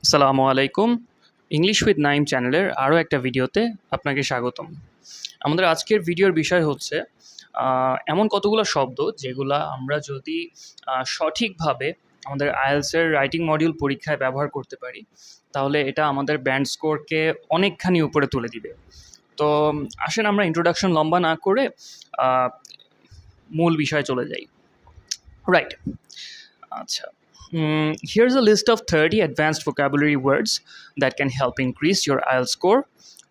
আসসালামু আলাইকুম। English with Naim চ্যানেলের আরও একটা ভিডিওতে আপনাকে স্বাগতম। আমাদের আজকের ভিডিওর বিষয় হচ্ছে এমন কতগুলো শব্দ যেগুলা আমরা যদি সঠিকভাবে আমাদের আইএলটিএসের রাইটিং মডিউল পরীক্ষায় ব্যবহার করতে পারি, তাহলে এটা আমাদের ব্যান্ড স্কোরকে অনেকখানি উপরে তুলে দিবে। তো আসেন আমরা ইন্ট্রোডাকশন লম্বা না করে মূল বিষয়ে চলে যাই। রাইট, আচ্ছা। Here's a list of 30 advanced vocabulary words that can help increase your IELTS score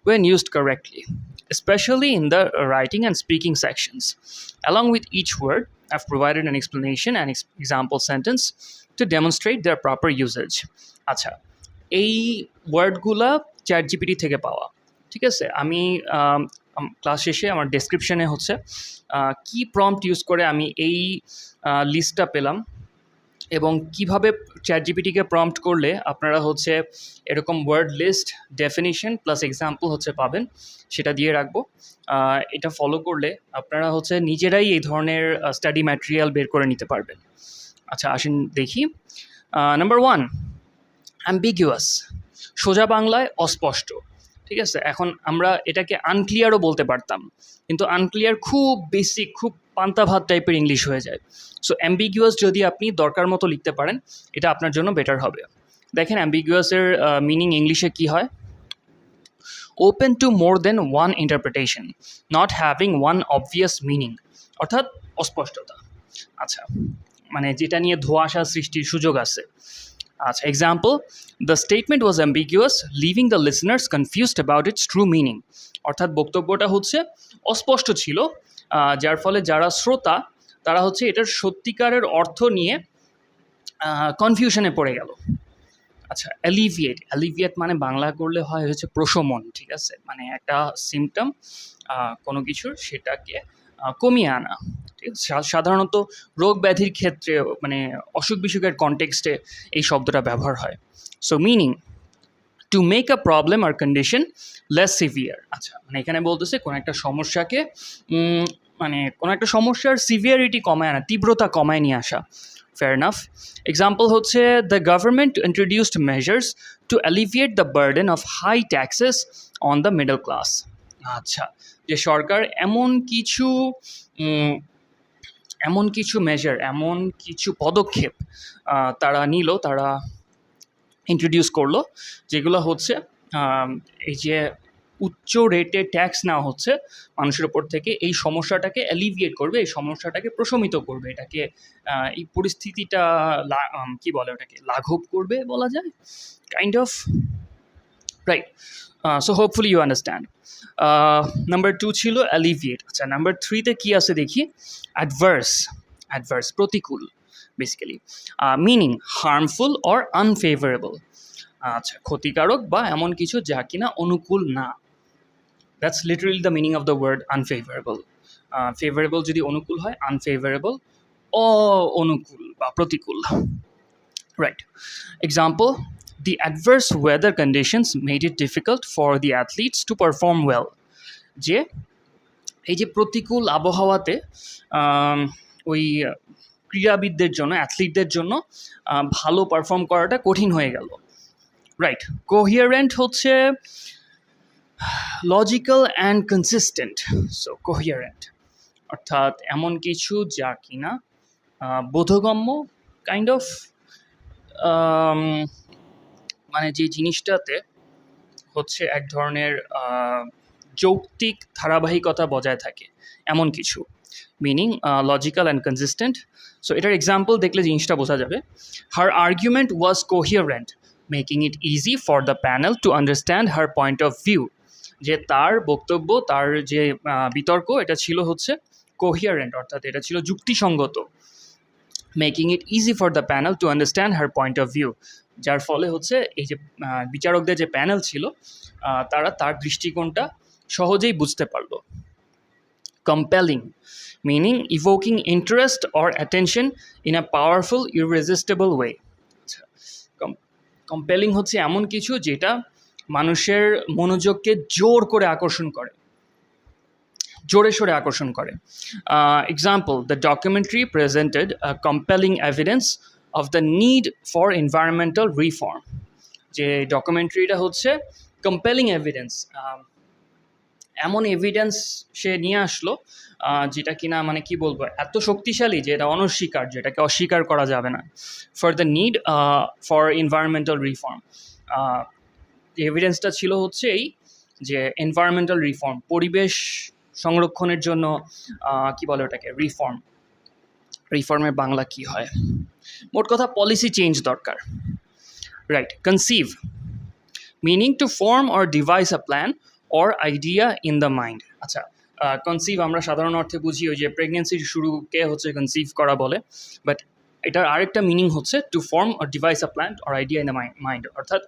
when used correctly, especially in the writing and speaking sections. Along with each word, I've provided an explanation and example sentence to demonstrate their proper usage. আচ্ছা, এই ওয়ার্ডগুলা ChatGPT থেকে পাওয়া, ঠিক আছে? আমি class শেষে আমার ডেসক্রিপশনে হচ্ছে কি প্রম্পট ইউজ করে আমি এই লিস্টটা পেলাম এবং কিভাবে ChatGPTকে প্রম্পট করলে আপনারা হচ্ছে এরকম word list, definition plus example হচ্ছে পাবেন, সেটা দিয়ে রাখবো। এটা ফলো করলে আপনারা হচ্ছে নিজেরাই এই ধরনের স্টাডি ম্যাটেরিয়াল বের করে নিতে পারবেন। আচ্ছা, আসেন দেখি। নাম্বার 1, অ্যাম্বিগুয়াস, সোজা বাংলায় অস্পষ্ট। ঠিক আছে, এখন আমরা এটাকে আনক্লিয়ারও বলতে পারতাম, কিন্তু আনক্লিয়ার খুব বেসিক, খুব পান্তা ভাত টাইপের ইংলিশ হয়ে যায়। সো অ্যাম্বিগুয়াস যদি আপনি দরকার মতো লিখতে পারেন, এটা আপনার জন্য বেটার হবে। দেখেন অ্যাম্বিগুয়াসের মিনিং ইংলিশে কি হয়? Open to more than one interpretation, not having one obvious meaning, অর্থাৎ অস্পষ্টতা। আচ্ছা, মানে যেটা নিয়ে ধোঁয়াশা সৃষ্টির সুযোগ আছে। আচ্ছা, example, the statement was ambiguous, living the listeners confused about it's true meaning. অর্থাৎ বক্তব্যটা হচ্ছে অস্পষ্ট ছিল, যার ফলে যারা শ্রোতা তারা হচ্ছে এটার সত্যিকারের অর্থ নিয়ে কনফিউশনে পড়ে গেল। আচ্ছা, অ্যালিভিয়েট, অ্যালিভিয়েট মানে বাংলা করলে হয় হচ্ছে প্রশমন, ঠিক আছে? মানে একটা সিমটম কোনো কিছুর, সেটাকে কমিয়ে আনা। ঠিক আছে, সাধারণত রোগ ব্যাধির ক্ষেত্রে, মানে অসুখ বিসুখের কনটেক্সটে এই শব্দটা ব্যবহার হয়। So meaning, to make a problem or condition less severe. আচ্ছা, মানে এখানে বলতেছে কোনো একটা সমস্যাকে, মানে কোনো একটা সমস্যার সিভিয়ারিটি কমায় আনা, তীব্রতা কমায় নিয়ে আসা। Fair enough. এক্সাম্পল হচ্ছে, the government introduced measures to alleviate the burden of high taxes on the middle class. আচ্ছা, যে সরকার এমন কিছু মেজার, এমন কিছু পদক্ষেপ তারা নিল, তারা ইন্ট্রোডিউস করলো, যেগুলো হচ্ছে এই যে উচ্চ রেটে ট্যাক্স নেওয়া হচ্ছে মানুষের ওপর থেকে, এই সমস্যাটাকে অ্যালিভিয়েট করবে, এই সমস্যাটাকে প্রশমিত করবে, এটাকে এই পরিস্থিতিটা কি বলে ওটাকে লাঘব করবে বলা যায়, kind of. Right, so hopefully you understand. Number 2 ছিল অ্যালিভিয়েট। আচ্ছা, নাম্বার 3তে কি আছে দেখি? অ্যাডভার্স, অ্যাডভার্স প্রতিকূল basically. Meaning, harmful or unfavourable. আচ্ছা, ক্ষতিকারক বা এমন কিছু যা কিনা অনুকূল না। That's literally the meaning of the word unfavourable. Favourable যদি অনুকূল হয়, আনফেভারেবল অনুকূল বা প্রতিকূল। Right, example, the adverse weather conditions made it difficult for the athletes to perform well. যে এই যে প্রতিকূল আবহাওয়াতে ওই ক্রীড়াবিদদের জন্য, অ্যাথলিটদের জন্য ভালো পারফর্ম করাটা কঠিন হয়ে গেল। রাইট, কোহিয়ারেন্ট হচ্ছে লজিক্যাল অ্যান্ড কনসিস্টেন্ট। সো কোহিয়ারেন্ট অর্থাৎ এমন কিছু যা কিনা বোধগম্য, কাইন্ড অফ, মানে যে জিনিসটাতে হচ্ছে এক ধরনের যৌক্তিক ধারাবাহিকতা বজায় থাকে, এমন কিছু। Meaning, logical and consistent. So এটার এক্সাম্পল দেখলে জিনিসটা বোঝা যাবে। Her argument was coherent, making it easy for the panel to understand her point of view. যে তার বক্তব্য, তার যে বিতর্ক, এটা ছিল হচ্ছে কোহিয়ারেন্ট, অর্থাৎ এটা ছিল যুক্তিসঙ্গত। Making it easy for the panel to understand her point of view, যার ফলে হচ্ছে এই যে বিচারকদের যে প্যানেল ছিল, তারা তার দৃষ্টিকোণটা সহজেই বুঝতে পারলো। Compelling, meaning, evoking interest or attention in a powerful irresistible way. আচ্ছা, কম্পেলিং হচ্ছে এমন কিছু যেটা মানুষের মনোযোগকে জোর করে আকর্ষণ করে, জোরে সোরে আকর্ষণ করে। Example, the documentary presented compelling evidence of the need for environmental reform. যে ডকুমেন্টারিটা হচ্ছে কম্পেলিং এভিডেন্স, এমন এভিডেন্স সে নিয়ে আসলো যেটা কিনা মানে কি বলবো এত শক্তিশালী যে এটা অনস্বীকার্য, যেটাকে অস্বীকার করা যাবে না। For the need for environmental reform, এভিডেন্সটা ছিল হচ্ছে এই যে এনভায়রনমেন্টাল রিফর্ম, পরিবেশ সংরক্ষণের জন্য কি বলে ওটাকে রিফর্মের বাংলা কি হয়, মোট কথা পলিসি চেঞ্জ দরকার। Right, conceive meaning to form or devise a plan or idea in the mind. আচ্ছা, কনসিভ আমরা সাধারণ অর্থে বুঝি ওই যে প্রেগনেন্সির শুরুকে হচ্ছে কনসিভ করা বলে, বাট এটার আরেকটা মিনিং হচ্ছে to form or devise a plan or idea in the mind, অর্থাৎ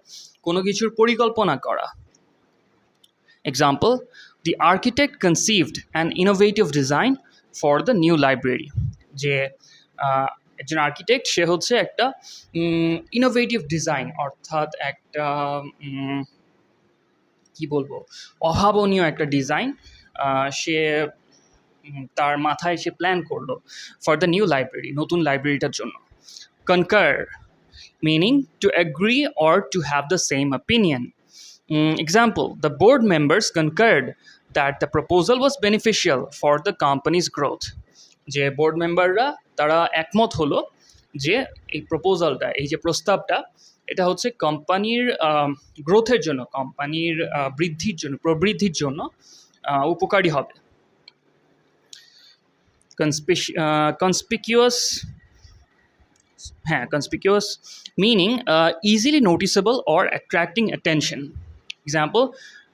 কোনো কিছুর পরিকল্পনা করা। Example, the architect conceived an innovative design for the new library, যে একজন আর্কিটেক্ট সে হচ্ছে একটা ইনোভেটিভ ডিজাইন, অর্থাৎ একটা কি বলবো অভাবনীয় একটা ডিজাইন সে তার মাথায় সে প্ল্যান করলো ফর দ্য নিউ লাইব্রেরি, নতুন লাইব্রেরিটার জন্য। Concur meaning to agree or to have the same opinion. Example, the board members concurred that the proposal was beneficial for the company's growth, যে বোর্ড মেম্বাররা তারা একমত হলো যে এই প্রপোজালটা, এই যে প্রস্তাবটা, এটা হচ্ছে কোম্পানির গ্রোথের জন্য, কোম্পানির বৃদ্ধির জন্য, প্রবৃদ্ধির জন্য উপকারী হবে। কনসপিকিউয়াস, হ্যাঁ conspicuous meaning easily noticeable or attracting attention. Example,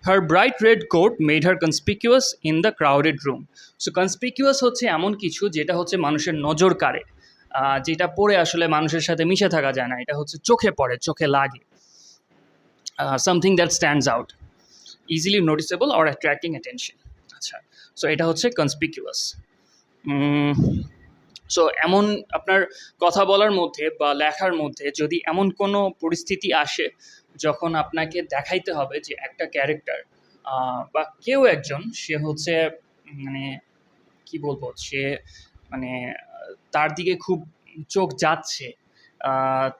her bright red coat made her conspicuous in the crowded room. So conspicuous হচ্ছে এমন কিছু যেটা হচ্ছে মানুষের নজর কাড়ে, যেটা পরে আসলে মানুষের সাথে মিশে থাকা যায় না, এটা হচ্ছে চোখে পড়ে, চোখে লাগে, something that stands out, easily noticeable or attracting attention. আচ্ছা, সো এটা হচ্ছে conspicuous. সো এমন আপনার কথা বলার মধ্যে বা লেখার মধ্যে যদি এমন কোনো পরিস্থিতি আসে যখন আপনাকে দেখাইতে হবে যে একটা ক্যারেক্টার বা কেউ একজন সে হচ্ছে মানে কি বলবো, সে মানে তার দিকে খুব চোখ যাচ্ছে,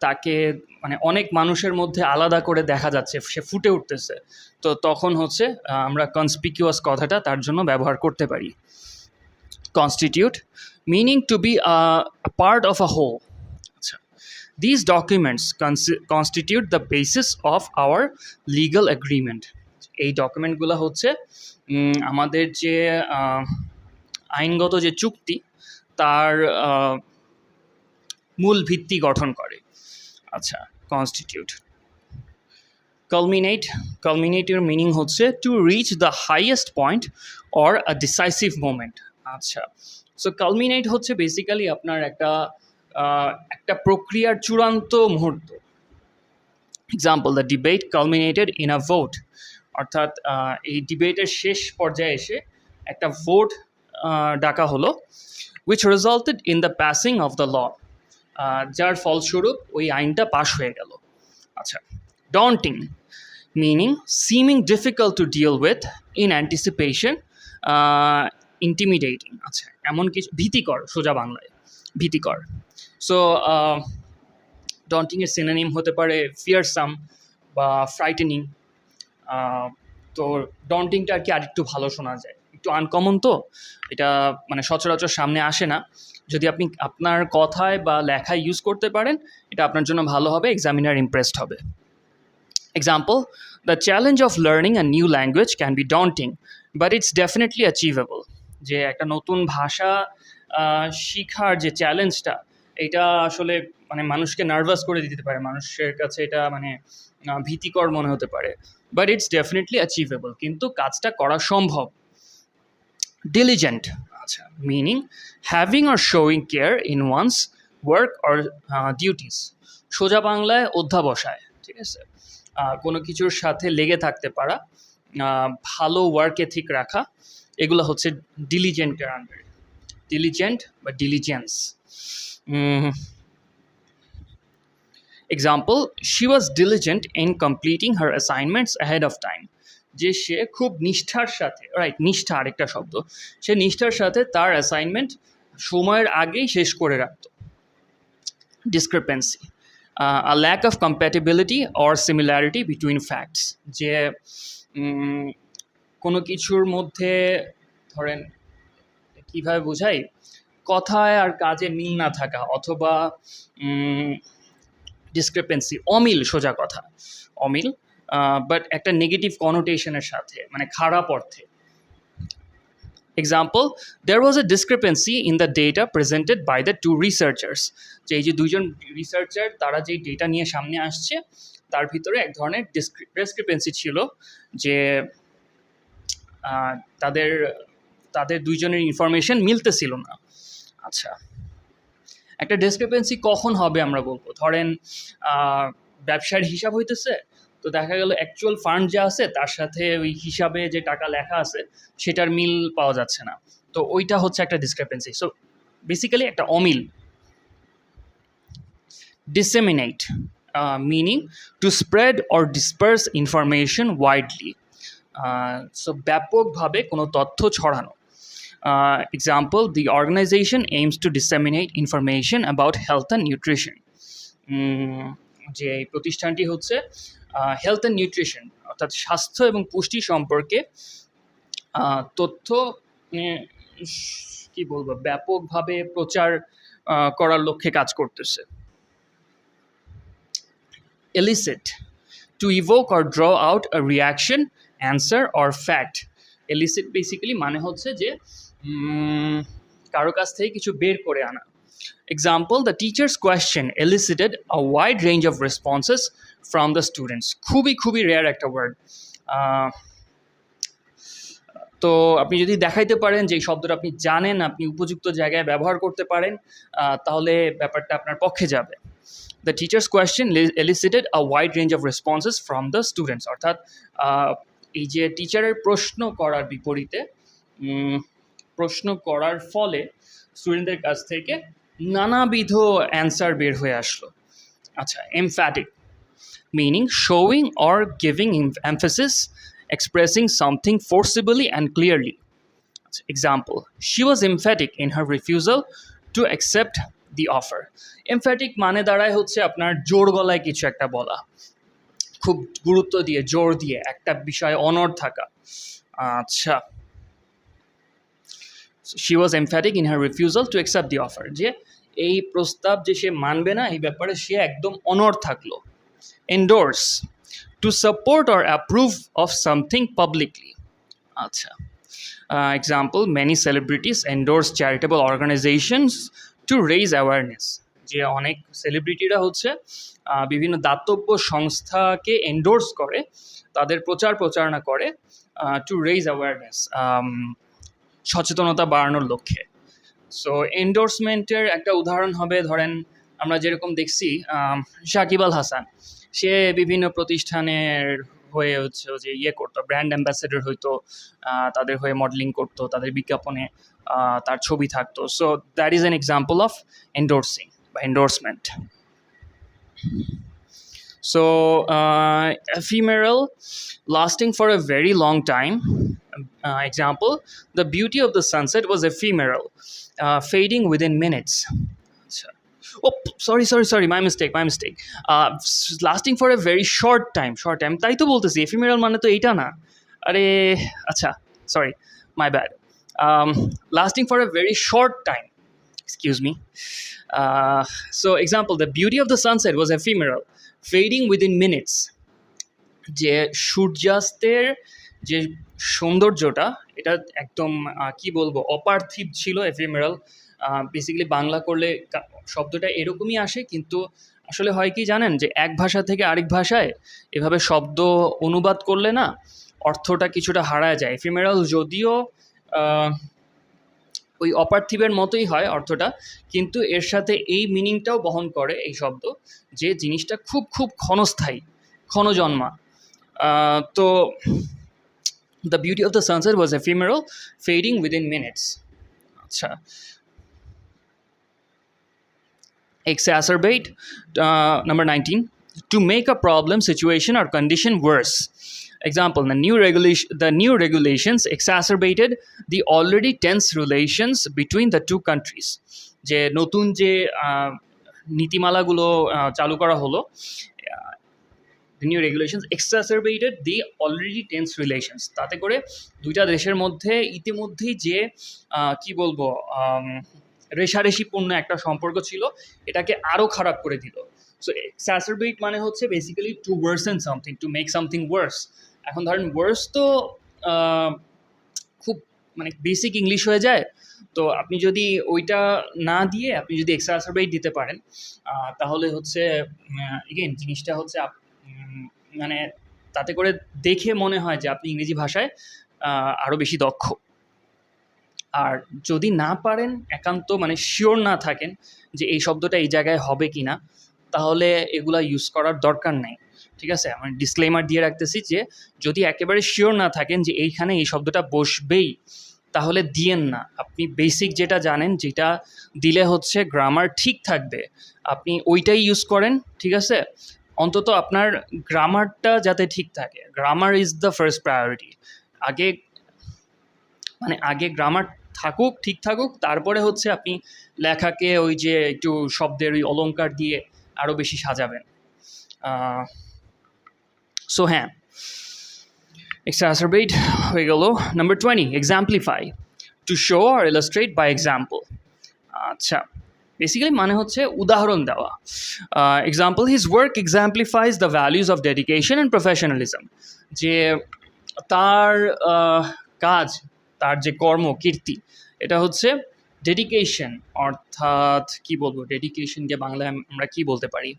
তাকে মানে অনেক মানুষের মধ্যে আলাদা করে দেখা যাচ্ছে, সে ফুটে উঠতেছে, তো তখন হচ্ছে আমরা কনসপিকিউয়াস কথাটা তার জন্য ব্যবহার করতে পারি। Constitute, meaning to be a part of a whole. These documents constitute the basis of our legal agreement. এই ডকুমেন্টগুলো হচ্ছে আমাদের যে আইনগত যে চুক্তি তার মূল ভিত্তি গঠন করে। আচ্ছা, কনস্টিটিউট। culminator meaning হচ্ছে to reach the highest point or a decisive moment. আচ্ছা, সো কালমিনেট হচ্ছে বেসিক্যালি আপনার একটা প্রক্রিয়ার চূড়ান্ত মুহূর্ত। Example, the debate culminated in a vote, অর্থাৎ এই ডিবেটের শেষ পর্যায়ে এসে একটা ভোট ডাকা হলো, which resulted in the passing of the law, যার ফলস্বরূপ ওই আইনটা পাশ হয়ে গেল। আচ্ছা, daunting meaning seeming difficult to deal with, in anticipation, intimidating. আচ্ছা, এমন কিছু, ভীতিকর, সোজা বাংলায় ভীতিকর। সো ডন্টিংয়ের সিনোনিম হতে পারে ফিয়ারসাম বা ফ্রাইটেনিং। তো ডন্টিংটা আর কি আরেকটু ভালো শোনা যায়, একটু আনকমন, তো এটা মানে সচরাচর সামনে আসে না। যদি আপনি আপনার কথায় বা লেখায় ইউজ করতে পারেন এটা আপনার জন্য ভালো হবে, এক্সামিনার ইমপ্রেসড হবে। Example, the challenge of learning a new language can be daunting but it's definitely achievable, যে একটা নতুন ভাষা শিখার যে চ্যালেঞ্জটা এটা আসলে মানে মানুষকে নার্ভাস করে দিতে পারে, মানুষের কাছে এটা মানে ভীতিকর মনে হতে পারে, বাট ইটস ডেফিনেটলি অ্যাচিভেবল, কিন্তু কাজটা করা সম্ভব। ডিলিজেন্ট, আচ্ছা, meaning having or showing care in once work or duties, সোজা বাংলায় অধ্যাবসায়, ঠিক আছে, কোনো কিছুর সাথে লেগে থাকতে পারা, ভালো ওয়ার্ক এথিক রাখা, এগুলো হচ্ছে ডিলিজেন্টের আন্ডারে। ডিলিজেন্ট বা diligence. Example, she was diligent in completing her assignments ahead of time, যে সে খুব নিষ্ঠার সাথে, রাইট, নিষ্ঠা আরেকটা শব্দ, সে নিষ্ঠার সাথে তার অ্যাসাইনমেন্ট সময়ের আগেই শেষ করে রাখত। Discrepancy a lack of compatibility or similarity between facts, যে কোনো কিছুর মধ্যে ধরেন কিভাবে বোঝাই, কথায় আর কাজে মিল না থাকা, অথবা ডিসক্রিপেন্সি, অমিল, সোজা কথা অমিল, বাট একটা নেগেটিভ কনোটেশনের সাথে, মানে খারাপ অর্থে। Example, there was a discrepancy in the data presented by the two researchers. যে এই যে দুইজন রিসার্চার তারা যেই ডেটা নিয়ে সামনে আসছে তার ভিতরে এক ধরনের ডিসক্রিপেন্সি ছিল, যে তাদের তাদের দুইজনের ইনফরমেশন মিলতেছিল না। আচ্ছা, একটা ডিসক্রিপেন্সি কখন হবে আমরা বলবো, ধরেন ব্যবসার হিসাব হইতেছে, তো দেখা গেল অ্যাকচুয়াল ফান্ড যা আছে তার সাথে ওই হিসাবে যে টাকা লেখা আছে সেটার মিল পাওয়া যাচ্ছে না, তো ওইটা হচ্ছে একটা ডিসক্রিপেন্সি। সো বেসিক্যালি একটা অমিল। Disseminate, meaning to spread or disperse information widely, so ব্যাপকভাবে কোনো তথ্য ছড়ানো। Example, the organization aims to disseminate information about health and nutrition. যে প্রতিষ্ঠানটি হচ্ছে হেলথ অ্যান্ড নিউট্রিশন, অর্থাৎ স্বাস্থ্য এবং পুষ্টি সম্পর্কে তথ্য কি বলবো ব্যাপকভাবে প্রচার করার লক্ষ্যে কাজ করতেছে। elicit, to evoke or draw out a reaction, answer or fact. elicit basically মানে হচ্ছে যে কারো কাছ থেকে কিছু বের করে আনা। Example, the teacher's question elicited a wide range of responses from the students. খুবই রেয়ার একটা ওয়ার্ড। তো আপনি যদি দেখাইতে পারেন যে এই শব্দটা আপনি জানেন, আপনি উপযুক্ত জায়গায় ব্যবহার করতে পারেন, তাহলে ব্যাপারটা আপনার পক্ষে যাবে। The teacher's question elicited a wide range of responses from the students. অর্থাৎ এই যে টিচারের প্রশ্ন করার বিপরীতে প্রশ্ন করার ফলে স্টুডেন্টদের কাছ থেকে নানাবিধ অ্যান্সার বের হয়ে আসলো। আচ্ছা, emphatic, meaning showing or giving emphasis, expressing something forcibly and clearly. Example, she was emphatic in her refusal to accept the offer. Emphatic মানে দাঁড়ায় হচ্ছে আপনার জোর গলায় কিছু একটা বলা, খুব গুরুত্ব দিয়ে জোর দিয়ে একটা বিষয়ে অনড় থাকা। আচ্ছা, she was emphatic in her refusal to accept the offer, যে এই প্রস্তাব যে সে মানবে না এই ব্যাপারে সে একদম অনড় থাকলো। endorse, to support or approve of something publicly. আচ্ছা, example, many celebrities endorse charitable organizations to raise awareness. যে অনেক সেলিব্রিটিরা হচ্ছে বিভিন্ন দাতব্য সংস্থাকে এন্ডোর্স করে, তাদের প্রচারণা করে, টু রেইজ অ্যাওয়ারনেস, সচেতনতা বাড়ানোর লক্ষ্যে। সো এন্ডোর্সমেন্টের একটা উদাহরণ হবে, ধরেন আমরা যেরকম দেখছি সাকিব আল হাসান, সে বিভিন্ন প্রতিষ্ঠানের হয়ে হচ্ছে যে করতো, ব্র্যান্ড অ্যাম্বাসেডর হইতো, তাদের হয়ে মডেলিং করতো, তাদের বিজ্ঞাপনে তার ছবি থাকতো। So that is an example of এন্ডোর্সিং বা endorsement. So ephemeral, lasting for a very long time. Example, the beauty of the sunset was ephemeral, fading within minutes. Oh, sorry, my mistake. Lasting for a very short time. তাই তো বলতেছি, ephemeral মানে তো এইটা না। আরে আচ্ছা, sorry, my bad. Lasting for a very short time. Excuse me. So example, the beauty of the sunset was ephemeral, fading within minutes. যে সূর্যাস্তের যে সৌন্দর্যটা এটা একদম কি বলবো অপার্থিব ছিল, এফিমেরাল। বেসিক্যালি বাংলা করলে শব্দটা এরকমই আসে, কিন্তু আসলে হয় কি জানেন, যে এক ভাষা থেকে আরেক ভাষায় এভাবে শব্দ অনুবাদ করলে না অর্থটা কিছুটা হারায় যায়। এফিমেরাল যদিও ওই অপার্থিবের মতোই হয় অর্থটা, কিন্তু এর সাথে এই মিনিংটাও বহন করে এই শব্দ, যে জিনিসটা খুব ক্ষণস্থায়ী, ক্ষণজন্মা। তো the beauty of the sunset was ephemeral, fading within minutes. আচ্ছা, exacerbate, number 19, to make a problem, situation or condition worse. Example, the new regulations exacerbated the already tense relations between the two countries. যে নতুন যে নীতিমালাগুলো চালু করা হলো, the new regulations exacerbated the already tense relations. তাতে করে দুইটা দেশের মধ্যে ইতিমধ্যেই যে কি বলবো রেষারেষিপূর্ণ একটা সম্পর্ক ছিল, এটাকে আরও খারাপ করে দিল। সো exacerbate মানে হচ্ছে basically to worsen something, to make something worse. এখন ধরেন ওয়ার্স তো খুব মানে বেসিক ইংলিশ হয়ে যায়, তো আপনি যদি ওইটা না দিয়ে আপনি যদি exacerbate দিতে পারেন, তাহলে হচ্ছে এগেইন জিনিসটা হচ্ছে মানে তাতে করে দেখে মনে হয় যে আপনি ইংরেজি ভাষায় আরও বেশি দক্ষ। আর যদি না পারেন, একান্ত মানে শিওর না থাকেন যে এই শব্দটা এই জায়গায় হবে কি না, তাহলে এগুলা ইউজ করার দরকার নেই। ঠিক আছে, আমি ডিসক্লেমার দিয়ে রাখতেছি যে যদি একেবারে শিওর না থাকেন যে এইখানে এই শব্দটা বসবেই, তাহলে দিয়েন না। আপনি বেসিক যেটা জানেন, যেটা দিলে হচ্ছে গ্রামার ঠিক থাকবে, আপনি ওইটাই ইউজ করেন। ঠিক আছে, অন্তত আপনার গ্রামারটা যাতে ঠিক থাকে। Grammar is the first priority. আগে গ্রামার থাকুক, ঠিক থাকুক, তারপরে হচ্ছে আপনি লেখাকে ওই যে একটু শব্দের ওই অলংকার দিয়ে আরও বেশি সাজাবেন। সো হ্যাঁ, exacerbate হয়ে গেল। Number 20, exemplify, to show or illustrate by example. আচ্ছা, বেসিক্যালি মানে হচ্ছে উদাহরণ দেওয়া। Example, his work exemplifies the values of dedication and professionalism. যে তার কাজ, তার যে কর্মকীর্তি, এটা হচ্ছে ডেডিকেশন, অর্থাৎ কি বলবো, ডেডিকেশনকে বাংলায় আমরা কি বলতে পারি?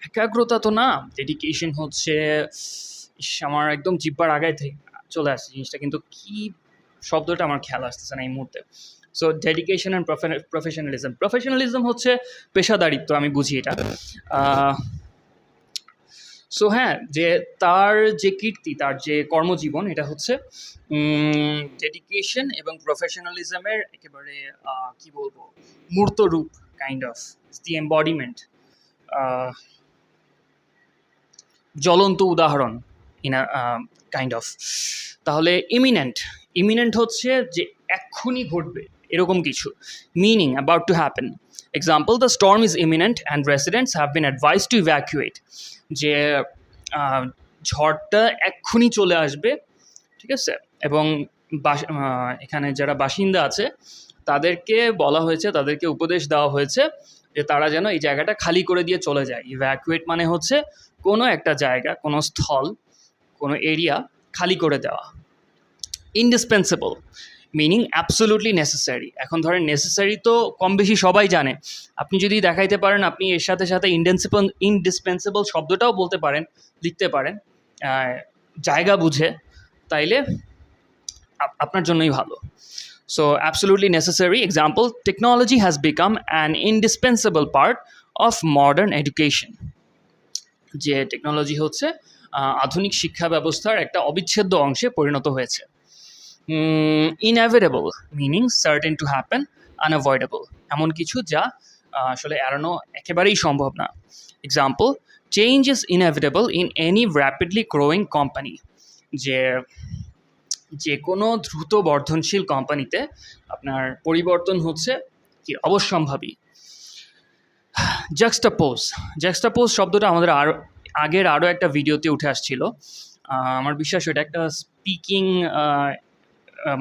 একাগ্রতা তো না, ডেডিকেশন হচ্ছে, আমার একদম জিব্বার আগায় থেকে চলে আসছে জিনিসটা, কিন্তু কি শব্দটা আমার খেয়াল আসতেছে না এই মুহূর্তে। So dedication and professionalism. Professionalism হচ্ছে পেশাদারিত্ব, আমি বুঝি এটা। সো হ্যাঁ, যে তার যে কীর্তি, তার যে কর্মজীবন, এটা হচ্ছে ডেডিকেশন এবং প্রফেশনালিজমের একেবারে কি বলবো মূর্ত রূপ, কাইন্ড অফ দি এম্বডিমেন্ট, জ্বলন্ত উদাহরণ ইন কাইন্ড অফ। তাহলে ইমিনেন্ট হচ্ছে যে এক্ষুনি ঘটবে এরকম কিছু, meaning about to happen. Example, the storm is imminent and residents have been advise to evacuate. যে ঝড়টা এক্ষুনি চলে আসবে, ঠিক আছে, এবং এখানে যারা বাসিন্দা আছে তাদেরকে বলা হয়েছে, তাদেরকে উপদেশ দেওয়া হয়েছে যে তারা যেন এই জায়গাটা খালি করে দিয়ে চলে যায়। ইভ্যাকুয়েট মানে হচ্ছে কোনো একটা জায়গা, কোনো স্থল, কোনো এরিয়া খালি করে দেওয়া। Indispensable meaning absolutely necessary. এখন ধরেন নেসেসারি তো কম বেশি সবাই জানে, আপনি যদি দেখাইতে পারেন আপনি এর সাথে সাথে ইন্ডিসপেন্সেবল শব্দটাও বলতে পারেন, লিখতে পারেন জায়গা বুঝে, তাইলে আপনার জন্যই ভালো। So absolutely necessary. Example, technology has become an indispensable part of modern education. যে টেকনোলজি হচ্ছে আধুনিক শিক্ষা ব্যবস্থার একটা অবিচ্ছেদ্য অংশে পরিণত হয়েছে। Inevitable meaning certain to happen, unavoidable এমন কিছু যা আসলে এড়ানো একেবারেই সম্ভব না। Example, change is inevitable in any rapidly growing company. যে কোনো দ্রুত বর্ধনশীল কোম্পানিতে আপনার পরিবর্তন হচ্ছে কি অবশ্যম্ভাবী। জাক্সটাপোজ শব্দটা আমাদের আগের আরও একটা ভিডিওতে উঠে আসছিল। আমার বিশ্বাস এটা একটা স্পিকিং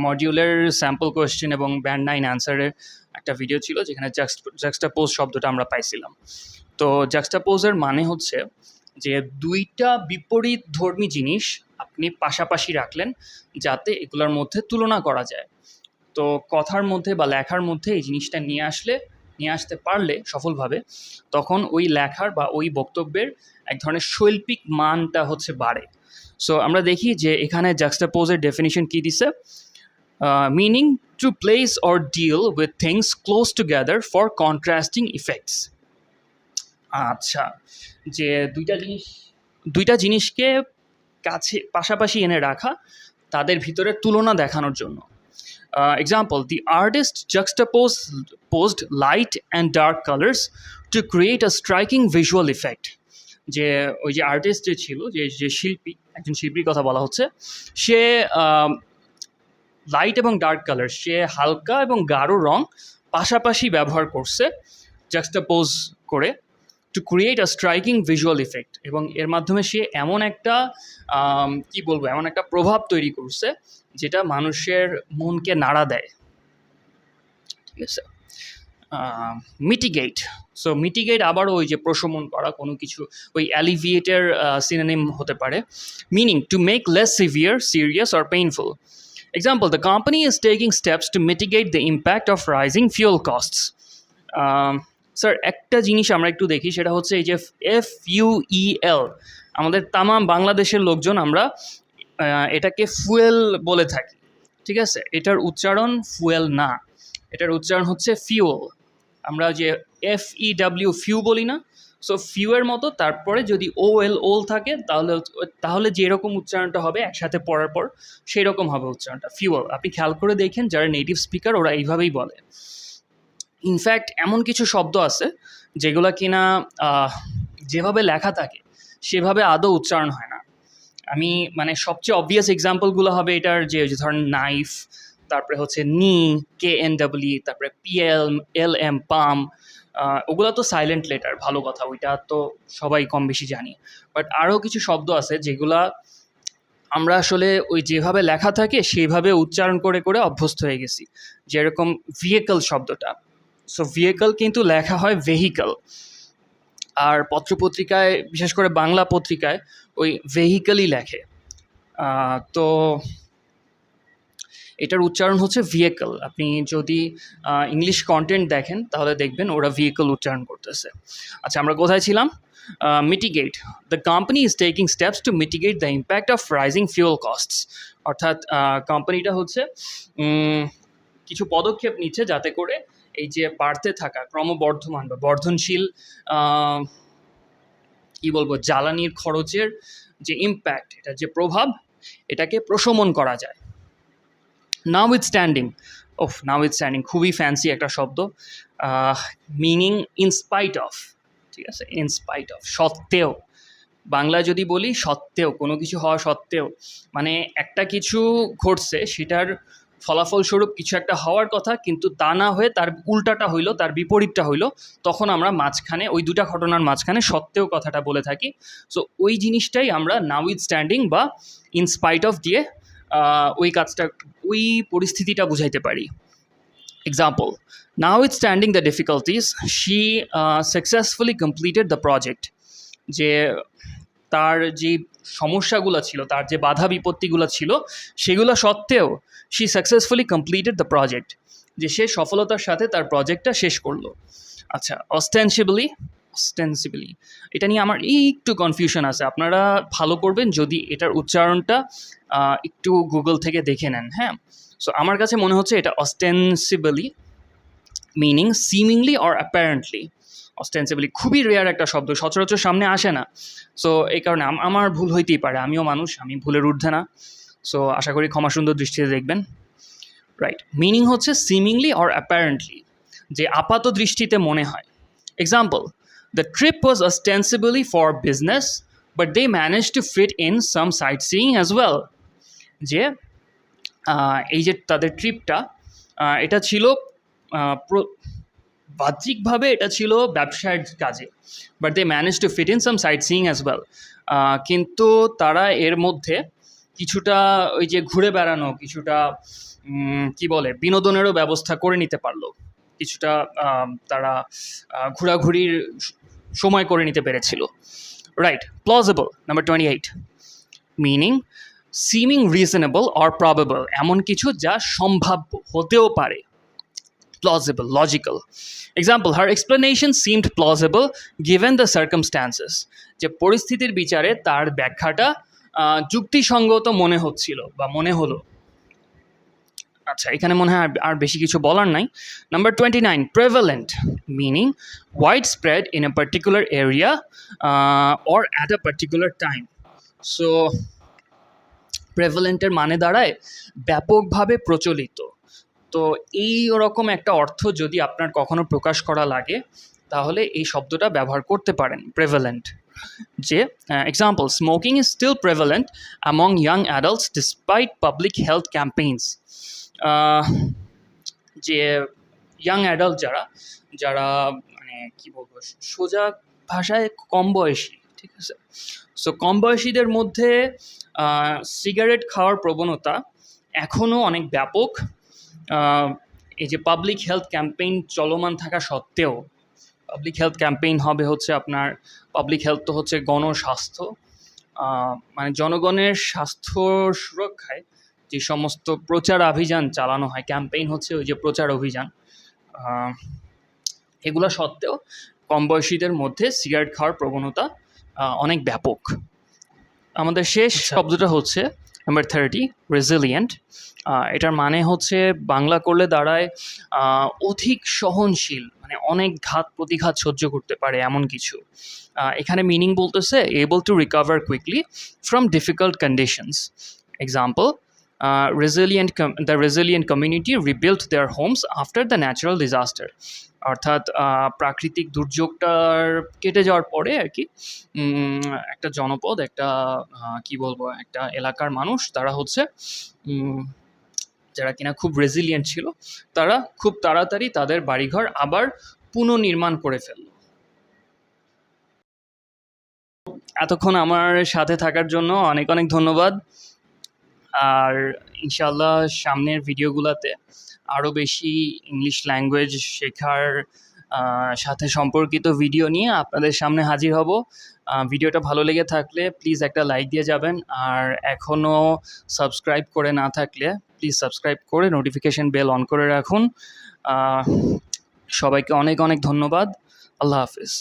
মডিউলের স্যাম্পল কোয়েশ্চেন এবং ব্যান্ড 9 অ্যান্সারের একটা ভিডিও ছিল, যেখানে জাক্সটাপোজ শব্দটা আমরা পাইছিলাম। তো জাক্সটাপোজের মানে হচ্ছে যে দুইটা বিপরীত ধর্মী জিনিস আপনি পাশাপাশি রাখলেন যাতে এগুলোর মধ্যে তুলনা করা যায়। তো কথার মধ্যে বা লেখার মধ্যে এই জিনিসটা নিয়ে আসতে পারলে সফলভাবে, তখন ওই লেখার বা ওই বক্তব্যের এক ধরনের শৈল্পিক মানটা হচ্ছে বাড়ে। সো আমরা দেখি যে এখানে জাক্সটাপোজের ডেফিনিশন কী দিছে। Meaning to place or deal with things close together for contrasting effects. আচ্ছা, যে দুইটা জিনিসকে কাছে পাশাপাশি এনে রাখা, তাদের ভিতরে তুলনা দেখানোর জন্য। Example, the artist juxtaposed light and dark colors to create a striking visual effect. যে ওই যে আর্টিস্ট যে ছিল, যে শিল্পী, একজন শিল্পীর কথা বলা হচ্ছে, সে লাইট এবং ডার্ক কালার, সে হালকা এবং গাঢ় রং পাশাপাশি ব্যবহার করছে জাক্সটাপোজ করে to create a striking visual effect, এবং এর মাধ্যমে সে এমন একটা কি বলবো, এমন একটা প্রভাব তৈরি করছে যেটা মানুষের মনকে নাড়া দেয়। ঠিক আছে, মিটিগেট। সো মিটিগেট আবারও ওই যে প্রশমন করা কোনো কিছু, ওই অ্যালিভিয়েটের সিনোনিম হতে পারে। Meaning to make less severe, serious or painful. Example, the company is taking steps to mitigate the impact of rising fuel costs. Sir একটা জিনিস আমরা একটু দেখি, সেটা হচ্ছে এই যে FUEL, আমাদের তামাম বাংলাদেশের লোকজন আমরা এটাকে ফুয়েল বলে থাকি। ঠিক আছে, এটার উচ্চারণ ফুয়েল না, এটার উচ্চারণ হচ্ছে ফিউল। আমরা যে FEW ফিউ বলি না, সো ফিউয়ের মতো তারপরে যদি OL থাকে তাহলে যেরকম উচ্চারণটা হবে একসাথে পড়ার পর সেই রকম হবে উচ্চারণটা, ফিউল। আপনি খেয়াল করে দেখেন যারা নেটিভ স্পিকার ওরা এইভাবেই বলে। ইনফ্যাক্ট এমন কিছু শব্দ আছে যেগুলো কিনা যেভাবে লেখা থাকে সেভাবে আদৌ উচ্চারণ হয় না। আমি মানে সবচেয়ে অবভিয়াস এক্সাম্পলগুলো হবে এটার, যে ধরেন নাইফ, তারপরে হচ্ছে নি, KNW, তারপরে PLM পাম, ওগুলো তো সাইলেন্ট লেটার, ভালো কথা, ওইটা তো সবাই কম বেশি জানি। বাট আরও কিছু শব্দ আছে যেগুলা আমরা আসলে ওই যেভাবে লেখা থাকে সেইভাবে উচ্চারণ করে করে অভ্যস্ত হয়ে গেছি। যেরকম ভেহিকল শব্দটা, সো ভেহিকল কিন্তু লেখা হয় ভেহিকল, আর পত্রপত্রিকায় বিশেষ করে বাংলা পত্রিকায় ওই ভেহিকলই লেখে। তো এটার উচ্চারণ হচ্ছে ভেহিকল। আপনি যদি ইংলিশ কন্টেন্ট দেখেন তাহলে দেখবেন ওরা ভেহিকল উচ্চারণ করতেছে। আচ্ছা, আমরা কোথায় ছিলাম? Mitigate, the company is taking steps to mitigate the impact of rising fuel costs. অর্থাৎ কোম্পানিটা হচ্ছে কিছু পদক্ষেপ নিচ্ছে যাতে করে এই যে বাড়তে থাকা ক্রমবর্ধমান বা বর্ধনশীল কি বলবো জ্বালানির খরচের যে ইম্প্যাক্ট, এটা যে প্রভাব, এটাকে প্রশমন করা যায়। নাউইথস্ট্যান্ডিং, নাউইথস্ট্যান্ডিং খুবই ফ্যান্সি একটা শব্দ। Meaning in spite of. ঠিক আছে, ইনস্পাইট অফ, সত্ত্বেও। বাংলায় যদি বলি সত্ত্বেও, কোনো কিছু হওয়া সত্ত্বেও, মানে একটা কিছু ঘটছে সেটার ফলাফলস্বরূপ কিছু একটা হওয়ার কথা, কিন্তু তা না হয়ে তার উল্টাটা হইলো, তার বিপরীতটা হইলো, তখন আমরা মাঝখানে ওই দুটা ঘটনার মাঝখানে সত্ত্বেও কথাটা বলে থাকি। সো ওই জিনিসটাই আমরা নাউইথস্ট্যান্ডিং বা ইনস্পাইট অফ দিয়ে ওই কাজটা, ওই পরিস্থিতিটা বুঝাইতে পারি। Example, notwithstanding the difficulties she successfully completed the project. যে তার যে সমস্যাগুলো ছিল, তার যে বাধা বিপত্তিগুলো ছিল, সেগুলো সত্ত্বেও she successfully completed the project, যে সে সফলতার সাথে তার প্রজেক্টটা শেষ করলো। আচ্ছা, অস্টেনসিবলি, এটা নিয়ে আমার একটু কনফিউশন আছে, আপনারা ভালো করবেন যদি এটার উচ্চারণটা একটু গুগল থেকে দেখে নেন। হ্যাঁ, সো আমার কাছে মনে হচ্ছে এটা অস্টেনসিবলি, মিনিং সিমিংলি অর অ্যাপারেন্টলি। অস্টেন্সিবলি খুবই রেয়ার একটা শব্দ, সচরাচর সামনে আসে না। সো এই কারণে আমার ভুল হইতেই পারে, আমিও মানুষ, আমি ভুলের ঊর্ধ্বে না। সো আশা করি ক্ষমা সুন্দর দৃষ্টিতে দেখবেন। রাইট, মিনিং হচ্ছে সিমিংলি অর অ্যাপারেন্টলি, যে আপাত দৃষ্টিতে মনে হয়। Example, the trip was ostensibly for business but they manage to fit in some sightseeing as well. যে এই যে তাদের ট্রিপটা, এটা ছিল বাহ্যিকভাবে এটা ছিল ব্যবসায়ের কাজে, but they manage to fit in some sightseeing as well. কিন্তু তারা এর মধ্যে কিছুটা ওই যে ঘুরে বেড়ানো, কিছুটা কি বলে বিনোদনেরও ব্যবস্থা করে নিতে পারলো, কিছুটা তারা ঘোরাঘুরির সময় করে নিতে পেরেছিল। Right, plausible, number 28, meaning seeming reasonable or probable, এমন কিছু যা সম্ভাব্য হতেও পারে। Plausible, logical. Example, her explanation seemed plausible given the circumstances. যে পরিস্থিতির বিচারে তার ব্যাখ্যাটা যুক্তিসঙ্গত মনে হচ্ছিল বা মনে হলো। আচ্ছা, এখানে মনে হয় আর বেশি কিছু বলার নাই। Number 29, prevalent, meaning widespread in a particular area or at a particular time. So prevalent-এর মানে দাঁড়ায় ব্যাপকভাবে প্রচলিত। তো এই রকম একটা অর্থ যদি আপনার কখনো প্রকাশ করা লাগে তাহলে এই শব্দটা ব্যবহার করতে পারেন, প্রেভেলেন্ট। যে example, smoking is still prevalent among young adults despite public health campaigns. যে ইয়াং অ্যাডাল্ট যারা মানে কি বলবো, সোজা ভাষায় কম বয়সী, ঠিক আছে। সো কম বয়সীদের মধ্যে সিগারেট খাওয়ার প্রবণতা এখনও অনেক ব্যাপক। আহ, এই যে পাবলিক হেলথ ক্যাম্পেইন চলমান থাকা সত্ত্বেও, পাবলিক হেলথ ক্যাম্পেইন হবে হচ্ছে আপনার, পাবলিক হেলথ তো হচ্ছে গণস্বাস্থ্য, মানে জনগণের স্বাস্থ্য সুরক্ষায় যে সমস্ত প্রচার অভিযান চালানো হয়, ক্যাম্পেইন হচ্ছে ওই যে প্রচার অভিযান, আহ, এগুলো সত্ত্বেও কম বয়সীদের মধ্যে সিগারেট খাওয়ার প্রবণতা অনেক ব্যাপক। আমাদের শেষ শব্দটা হচ্ছে নাম্বার 30, রেজিলিয়েন্ট। এটার মানে হচ্ছে বাংলা করলে দাঁড়ায় অধিক সহনশীল, মানে অনেক ঘাত প্রতিঘাত সহ্য করতে পারে এমন কিছু। এখানে মিনিং বলতেছে able to recover quickly from difficult conditions. Example, the resilient community rebuild there Holmes after the natural disaster. অর্থাৎ প্রাকৃতিক দুর্যোগটার কেটে যাওয়ার পরে আর কি একটা জনপদ, একটা কি বলবো, একটা এলাকার মানুষ, তারা হচ্ছে যারা কিনা খুব রেজিলিয়েন্ট ছিল, তারা খুব তাড়াতাড়ি তাদের বাড়িঘর আবার পুনর্নির্মাণ করে ফেলল। এতক্ষণ আমার সাথে থাকার জন্য অনেক অনেক ধন্যবাদ। আর ইনশাল্লাহ সামনের ভিডিওগুলোতে আরও বেশি ইংলিশ ল্যাঙ্গুয়েজ শেখার সাথে সম্পর্কিত ভিডিও নিয়ে আপনাদের সামনে হাজির হব। ভিডিওটা ভালো লেগে থাকলে প্লিজ একটা লাইক দিয়ে যাবেন, আর এখনও সাবস্ক্রাইব করে না থাকলে প্লিজ সাবস্ক্রাইব করে নোটিফিকেশন বেল অন করে রাখুন। সবাইকে অনেক অনেক ধন্যবাদ। আল্লাহ হাফিজ।